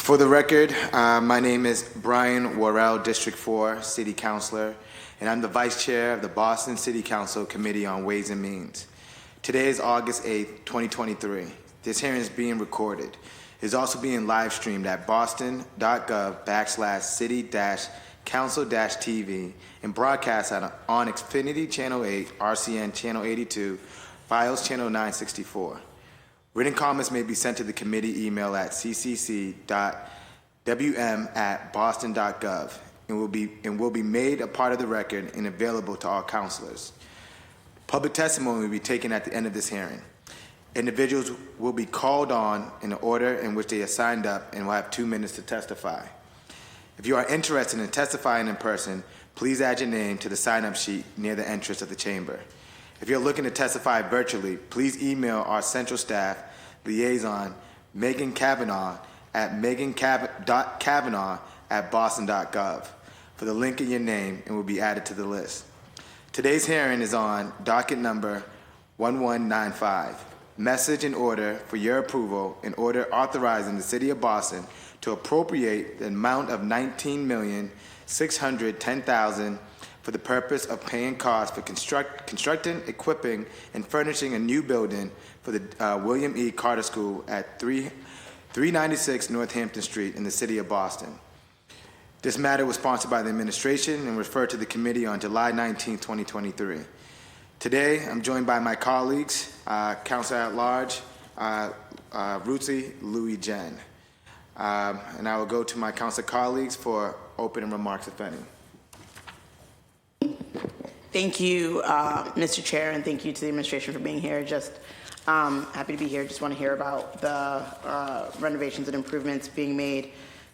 For the record, my name is Brian Worrell, District 4 City Councilor, and I'm the Vice Chair of the Boston City Council Committee on Ways and Means. Today is August 8th, 2023. This hearing is being recorded. It is also being live streamed at boston.gov/city-council-tv and broadcast on Xfinity Channel 8, RCN Channel 82, Fios Channel 964. Written comments may be sent to the committee email at ccc.wm@boston.gov and will be made a part of the record and available to all councilors. Public testimony will be taken at the end of this hearing. Individuals will be called on in the order in which they are signed up and will have 2 minutes to testify. If you are interested in testifying in person, please add your name to the sign-up sheet near the entrance of the chamber. If you're looking to testify virtually, please email our central staff liaison, Megan Kavanaugh, at megan.kavanaugh@boston.gov for the link in your name and will be added to the list. Today's hearing is on docket number 1195, message in order for your approval, in order authorizing the City of Boston to appropriate the amount of $19,610,000 for the purpose of paying costs for constructing, equipping, and furnishing a new building for the William E. Carter School at 396 Northampton Street in the City of Boston. This matter was sponsored by the administration and referred to the committee on July 19, 2023. Today, I'm joined by my colleagues, Councilor at Large, Ruthie Louis Jen. And I will go to my council colleagues for opening remarks, if any. Thank you, Mr. Chair, and thank you to the administration for being here. Just happy to be here. Just want to hear about the renovations and improvements being made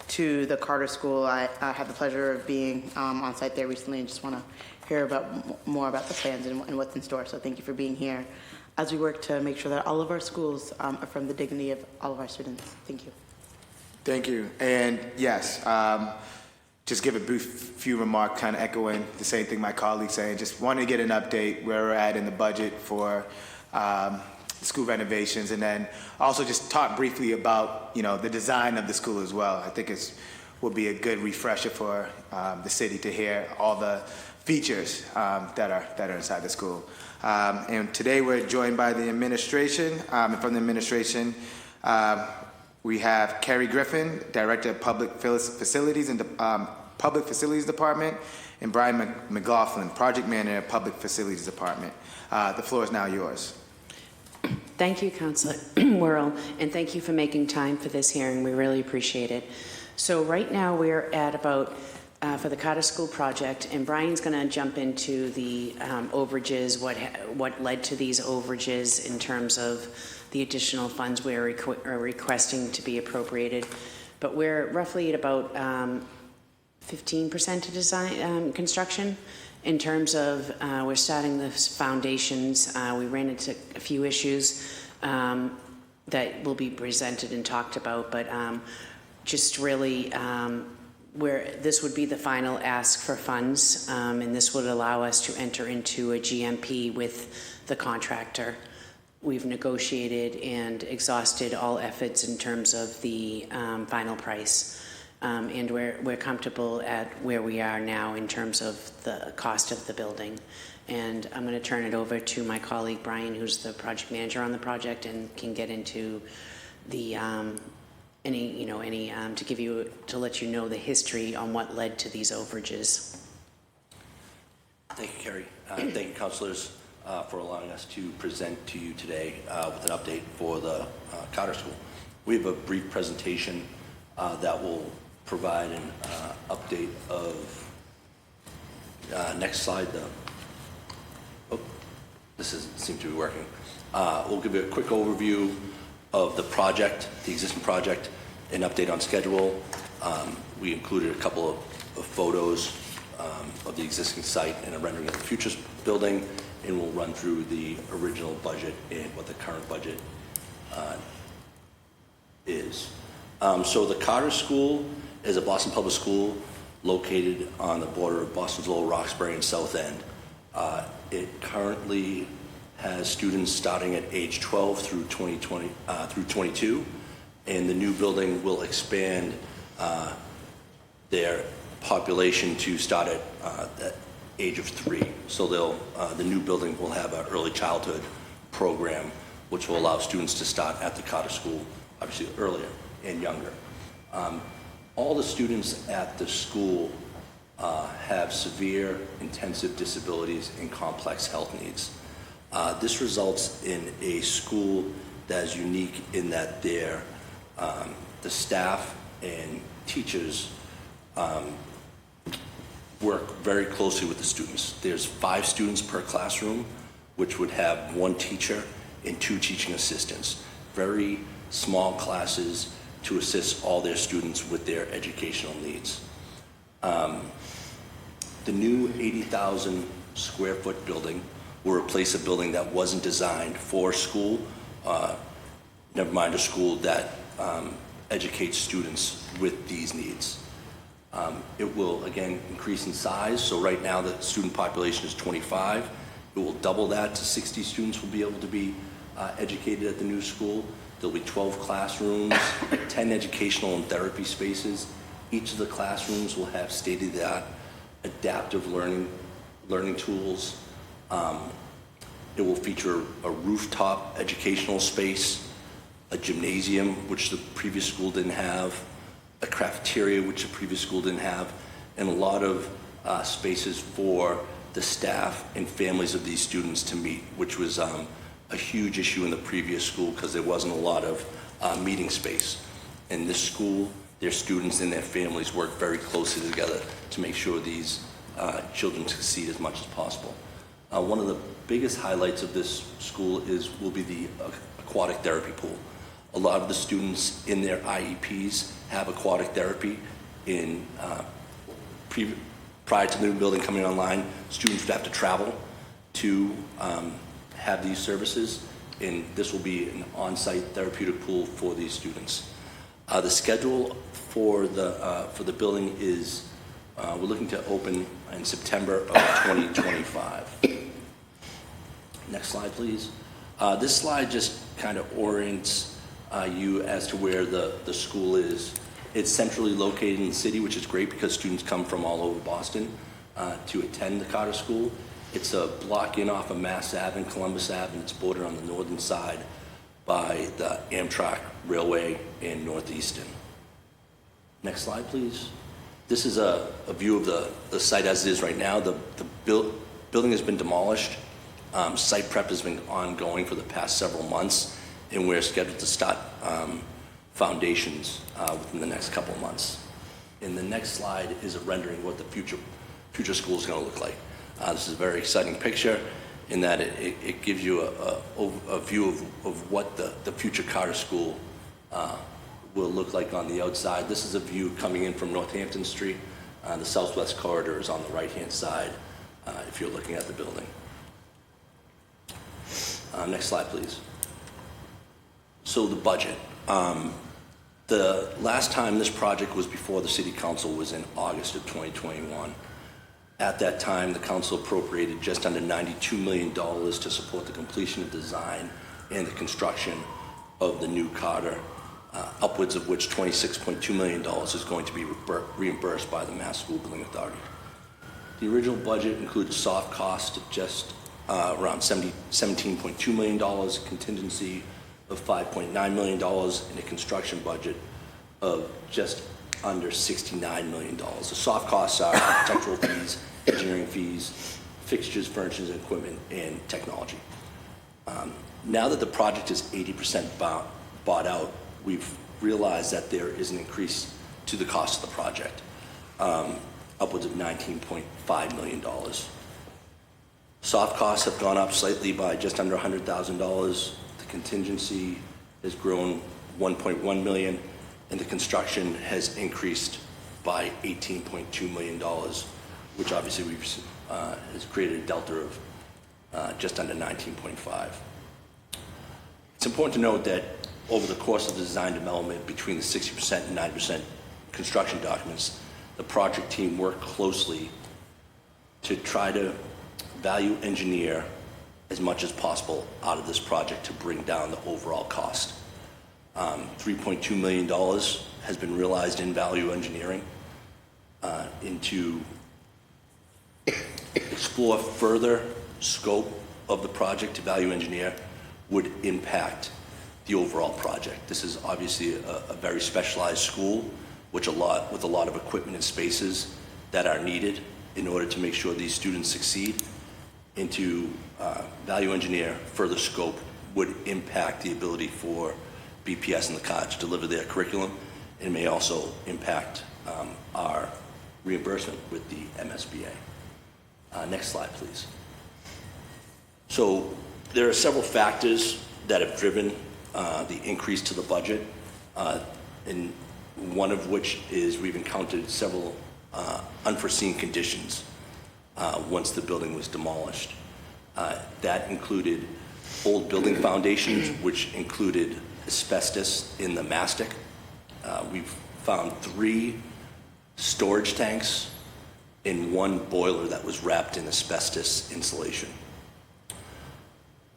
to the Carter School. I had the pleasure of being on site there recently and just want to hear more about the plans and what's in store. So thank you for being here as we work to make sure that all of our schools affirm the dignity of all of our students. Thank you. Thank you. And yes, just give a brief few remarks, kind of echoing the same thing my colleagues saying. Just want to get an update where we're at in the budget for school renovations, and then also just talk briefly about the design of the school as well. I think it will be a good refresher for the city to hear all the features that are inside the school. And today we're joined by the administration, and from the administration. We have Carrie Griffin, Director of Public Facilities and Public Facilities Department, and Brian McLaughlin, Project Manager of Public Facilities Department. The floor is now yours. Thank you, Councilor Worrell, and thank you for making time for this hearing. We really appreciate it. So right now we're at about, for the Carter School project, and Brian's going to jump into the overages, what led to these overages in terms of the additional funds we're requesting to be appropriated. But we're roughly at about 15% to design construction. In terms of we're starting the foundations, we ran into a few issues that will be presented and talked about, but just really where this would be the final ask for funds, and this would allow us to enter into a GMP with the contractor. We've negotiated and exhausted all efforts in terms of the final price. And we're comfortable at where we are now in terms of the cost of the building. And I'm going to turn it over to my colleague Brian, who's the project manager on the project, and can get into the to let you know the history on what led to these overages. Thank you, Carrie. Thank you, councilors, for allowing us to present to you today with an update for the Carter School. We have a brief presentation that will provide an update of next slide. This seems to be working. We'll give you a quick overview of the project, the existing project, an update on schedule. We included a couple of photos of the existing site and a rendering of the future building, and we'll run through the original budget and what the current budget is. So the Carter School is a Boston public school located on the border of Boston's Lower Roxbury and South End. It currently has students starting at age 12 through 22. and the new building will expand their population to start at the age of 3. So the new building will have an early childhood program, which will allow students to start at the Carter School, obviously earlier and younger. All the students at the school have severe intensive disabilities and complex health needs. This results in a school that is unique in that the staff and teachers work very closely with the students. There's 5 students per classroom, which would have 1 teacher and 2 teaching assistants. Very small classes to assist all their students with their educational needs. The new 80,000 square foot building will replace a building that wasn't designed for school, never mind a school that educates students with these needs. It will, again, increase in size. So right now, the student population is 25. It will double that to 60 students will be able to be educated at the new school. There'll be 12 classrooms, 10 educational and therapy spaces. Each of the classrooms will have state-of-the-art adaptive learning tools. It will feature a rooftop educational space, a gymnasium, which the previous school didn't have, a cafeteria, which the previous school didn't have, and a lot of spaces for the staff and families of these students to meet, which was a huge issue in the previous school because there wasn't a lot of meeting space. In this school, their students and their families work very closely together to make sure these children succeed as much as possible. One of the biggest highlights of this school will be the aquatic therapy pool. A lot of the students in their IEPs have aquatic therapy. Prior to the new building coming online, students would have to travel to have these services, and this will be an on-site therapeutic pool for these students. The schedule for the building is we're looking to open in September of 2025. Next slide, please. This slide just kind of orients you as to where the school is. It's centrally located in the city, which is great because students come from all over Boston to attend the Carter School. It's a block in off of Mass Ave and Columbus Ave, and it's bordered on the northern side by the Amtrak Railway and Northeastern. Next slide, please. This is a view of the site as it is right now. The building has been demolished. Site prep has been ongoing for the past several months, and we're scheduled to start foundations within the next couple of months. And the next slide is a rendering of what the future school is going to look like. This is a very exciting picture in that it gives you a view of what the future Carter School will look like on the outside. This is a view coming in from Northampton Street. The southwest corridor is on the right-hand side if you're looking at the building. Next slide, please. So the budget. The last time this project was before the City Council was in August of 2021. At that time, the council appropriated just under $92 million to support the completion of design and the construction of the new Carter, upwards of which $26.2 million is going to be reimbursed by the Mass School Building Authority. The original budget included soft cost of just around $17.2 million, contingency of $5.9 million, and a construction budget of just under $69 million. The soft costs are architectural fees, engineering fees, fixtures, furnishings, and equipment, and technology. Now that the project is 80% bought out, we've realized that there is an increase to the cost of the project, upwards of $19.5 million. Soft costs have gone up slightly by just under $100,000. The contingency has grown $1.1 million, and the construction has increased by $18.2 million, which obviously has created a delta of just under 19.5. It's important to note that over the course of the design development between the 60% and 90% construction documents, the project team worked closely to try to value engineer as much as possible out of this project to bring down the overall cost. $3.2 million has been realized in value engineering into explore further scope of the project to value engineer would impact the overall project. This is obviously a very specialized school, with a lot of equipment and spaces that are needed in order to make sure these students succeed. Into value engineer, further scope would impact the ability for BPS and the college to deliver their curriculum, and may also impact our reimbursement with the MSBA. Next slide, please. So there are several factors that have driven the increase to the budget, and one of which is we've encountered several unforeseen conditions once the building was demolished. That included old building foundations, which included asbestos in the mastic. We've found 3 storage tanks and 1 boiler that was wrapped in asbestos insulation.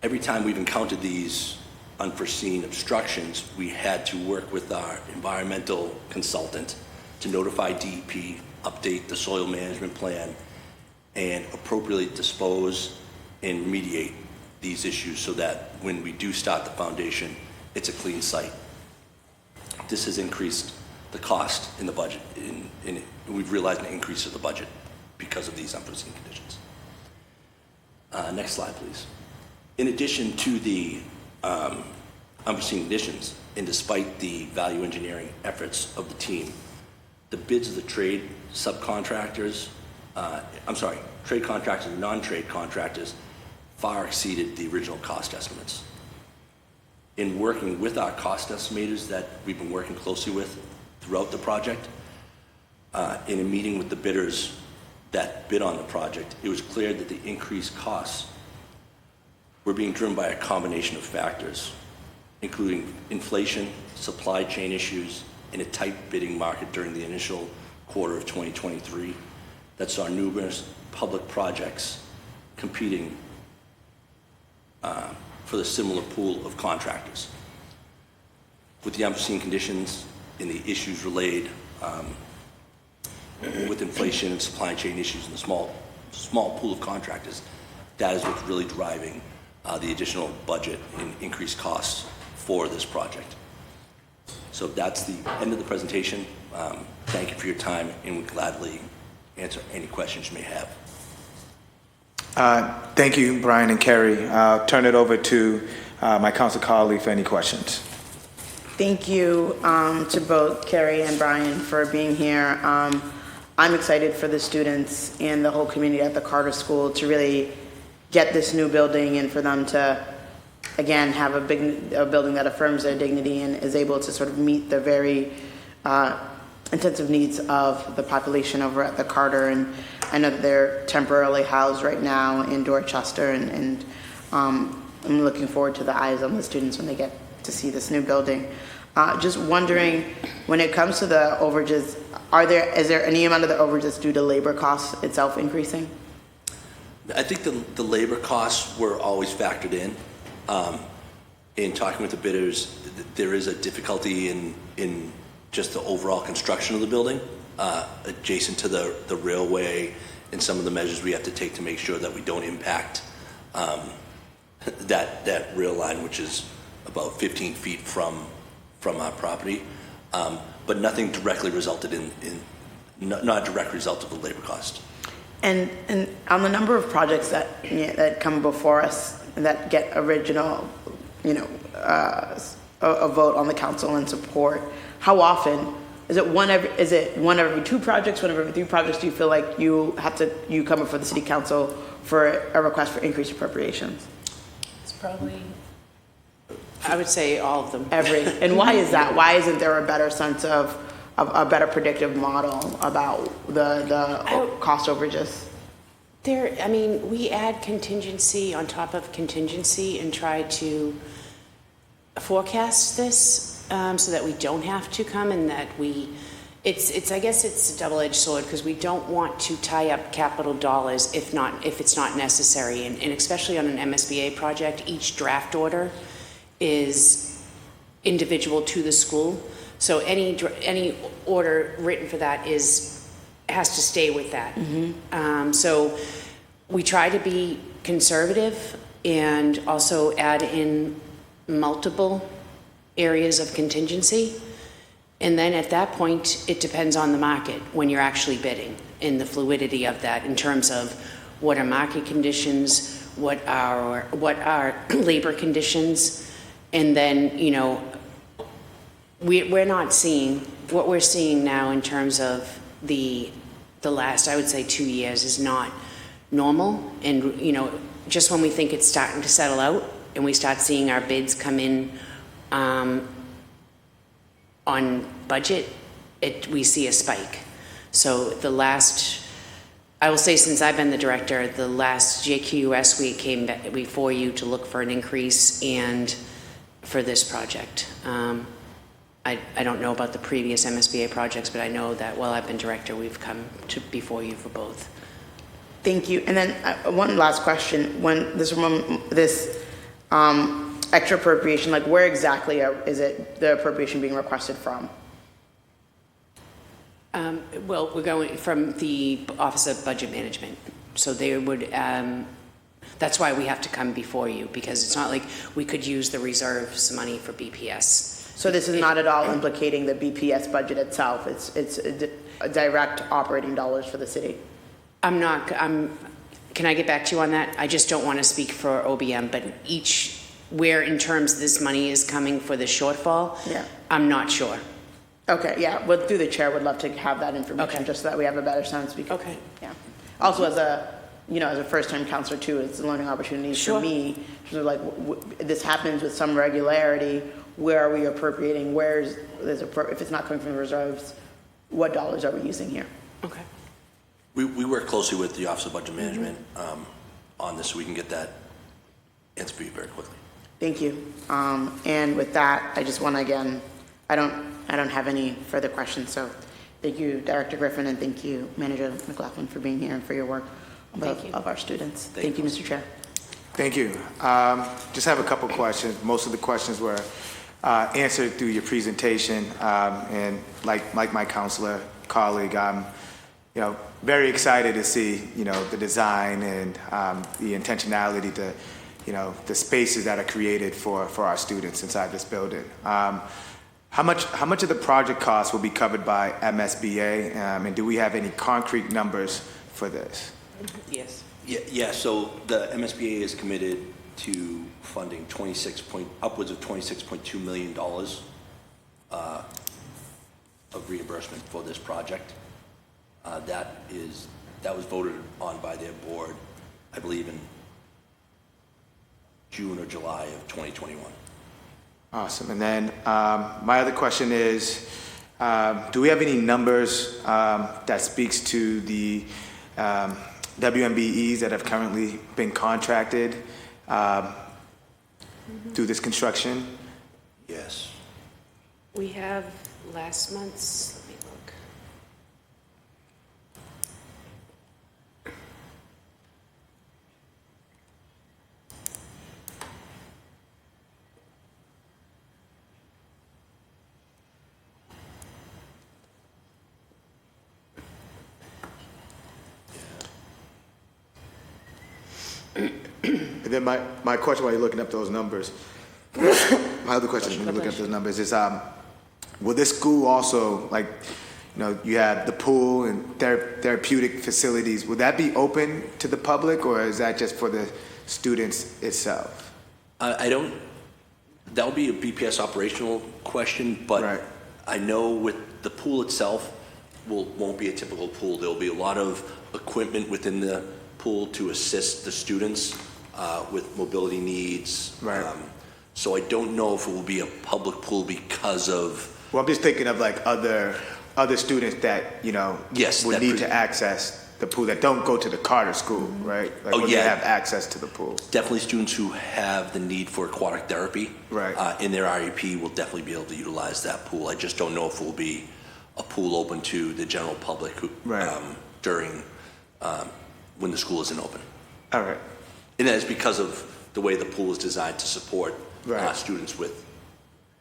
Every time we've encountered these unforeseen obstructions, we had to work with our environmental consultant to notify DEP, update the soil management plan, and appropriately dispose and remediate these issues so that when we do start the foundation, it's a clean site. This has increased the cost in the budget. We've realized an increase of the budget because of these unforeseen conditions. Next slide, please. In addition to the unforeseen conditions, and despite the value engineering efforts of the team, the bids of the trade subcontractors, trade contractors and non-trade contractors far exceeded the original cost estimates. In working with our cost estimators that we've been working closely with throughout the project, in a meeting with the bidders that bid on the project, it was clear that the increased costs were being driven by a combination of factors, including inflation, supply chain issues, and a tight bidding market during the initial quarter of 2023 that saw numerous public projects competing for the similar pool of contractors. With the unforeseen conditions and the issues relayed with inflation and supply chain issues in the small pool of contractors, that is what's really driving the additional budget and increased costs for this project. So that's the end of the presentation. Thank you for your time, and we'll gladly answer any questions you may have. Thank you, Brian and Kerry. I'll turn it over to my council colleague for any questions. Thank you to both Kerry and Brian for being here. I'm excited for the students and the whole community at the Carter School to really get this new building and for them to, again, have a building that affirms their dignity and is able to sort of meet the very intensive needs of the population over at the Carter. And I know that they're temporarily housed right now in Dorchester, and I'm looking forward to the eyes on the students when they get to see this new building. Just wondering, when it comes to the overages, is there any amount of the overages due to labor costs itself increasing? I think the labor costs were always factored in. In talking with the bidders, there is a difficulty in just the overall construction of the building, adjacent to the railway, and some of the measures we have to take to make sure that we don't impact that rail line, which is about 15 feet from our property. But nothing directly resulted not a direct result of the labor cost. And on the number of projects that come before us that get original, a vote on the council and support, how often is it one every 2 projects, one every 3 projects? Do you feel like you come before the city council for a request for increased appropriations? It's probably, I would say, all of them. And why is that? Why isn't there a better sense of a better predictive model about the cost overages? We add contingency on top of contingency and try to forecast this so that we don't have to come, and that I guess it's a double-edged sword, because we don't want to tie up capital dollars if it's not necessary, and especially on an MSBA project, each draft order is individual to the school. So any order written for that has to stay with that. So we try to be conservative and also add in multiple areas of contingency. And then at that point, it depends on the market when you're actually bidding and the fluidity of that in terms of what are market conditions, what are labor conditions, and then, you know, we're not seeing, what we're seeing now in terms of the last, I would say 2 years is not normal. And, you know, just when we think it's starting to settle out and we start seeing our bids come in on budget, we see a spike. So the last, I will say since I've been the director, the last JQUS we came back before you to look for an increase and for this project. I don't know about the previous MSBA projects, but I know that while I've been director, we've come to before you for both. Thank you. And then one last question. When this extra appropriation, like where exactly is it the appropriation being requested from? Well, we're going from the Office of Budget Management. So they would, that's why we have to come before you, because it's not like we could use the reserves money for BPS. So this is not at all implicating the BPS budget itself. It's a direct operating dollars for the city. Can I get back to you on that? I just don't want to speak for OBM, but where in terms this money is coming for the shortfall, Yeah. I'm not sure. Okay, yeah, well, through the chair, would love to have that information, Okay. just so that we have a better sense. Because, Okay. yeah. Also, as a first-time counselor too, it's a learning opportunity Sure. for me. So like, this happens with some regularity. Where are we appropriating? If it's not coming from the reserves, what dollars are we using here? Okay. We work closely with the Office of Budget Management on this, so we can get that answer for you very quickly. Thank you. And with that, I just want to again, I don't have any further questions. So thank you, Director Griffin, and thank you, Manager McLaughlin, for being here and for your work of our students. Thank you, Mr. Chair. Thank you. Just have a couple questions. Most of the questions were answered through your presentation, and like my counselor colleague, I'm very excited to see the design and the intentionality to the spaces that are created for our students inside this building. How much of the project cost will be covered by MSBA, and do we have any concrete numbers for this? Yes. Yeah, so the MSBA is committed to funding upwards of $26.2 million of reimbursement for this project. That was voted on by their board, I believe, in June or July of 2021. Awesome. And then my other question is, do we have any numbers that speaks to the WMBEs that have currently been contracted through this construction? Yes. We have last month's, let me look. And then my question while you're looking up those numbers, my other question when you're looking up those numbers is, will this school also, like, you have the pool and therapeutic facilities, will that be open to the public, or is that just for the students itself? That'll be a BPS operational question, but Right. I know with the pool itself won't be a typical pool. There'll be a lot of equipment within the pool to assist the students with mobility needs. Right. So I don't know if it will be a public pool because of. Well, I'm just thinking of like other students that Yes, would that need pre- to access the pool that don't go to the Carter School, right? Like, Oh, will yeah. they have access to the pool? Definitely students who have the need for aquatic therapy. Right. In their IEP will definitely be able to utilize that pool. I just don't know if it will be a pool open to the general public Right. During when the school isn't open. All right. And that is because of the way the pool is designed to support Right. students with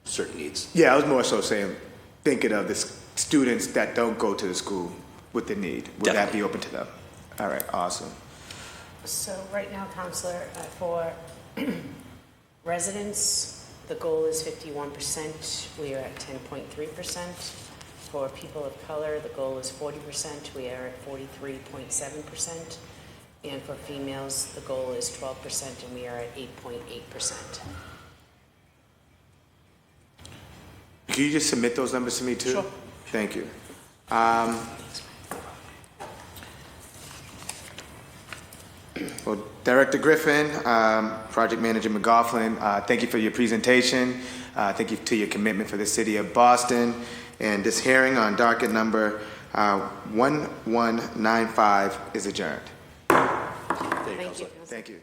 certain needs. Yeah, I was more so saying, thinking of the students that don't go to the school with the need. Would that Definitely. be open to them? All right, awesome. So right now, Counselor, for residents, the goal is 51%. We are at 10.3%. For people of color, the goal is 40%. We are at 43.7%. And for females, the goal is 12%, and we are at 8.8%. Can you just submit those numbers to me too? Sure. Thank you. Well, Director Griffin, Project Manager McGoughlin, thank you for your presentation. Thank you to your commitment for the city of Boston. And this hearing on docket number 1195 is adjourned. Thank you. Thank you.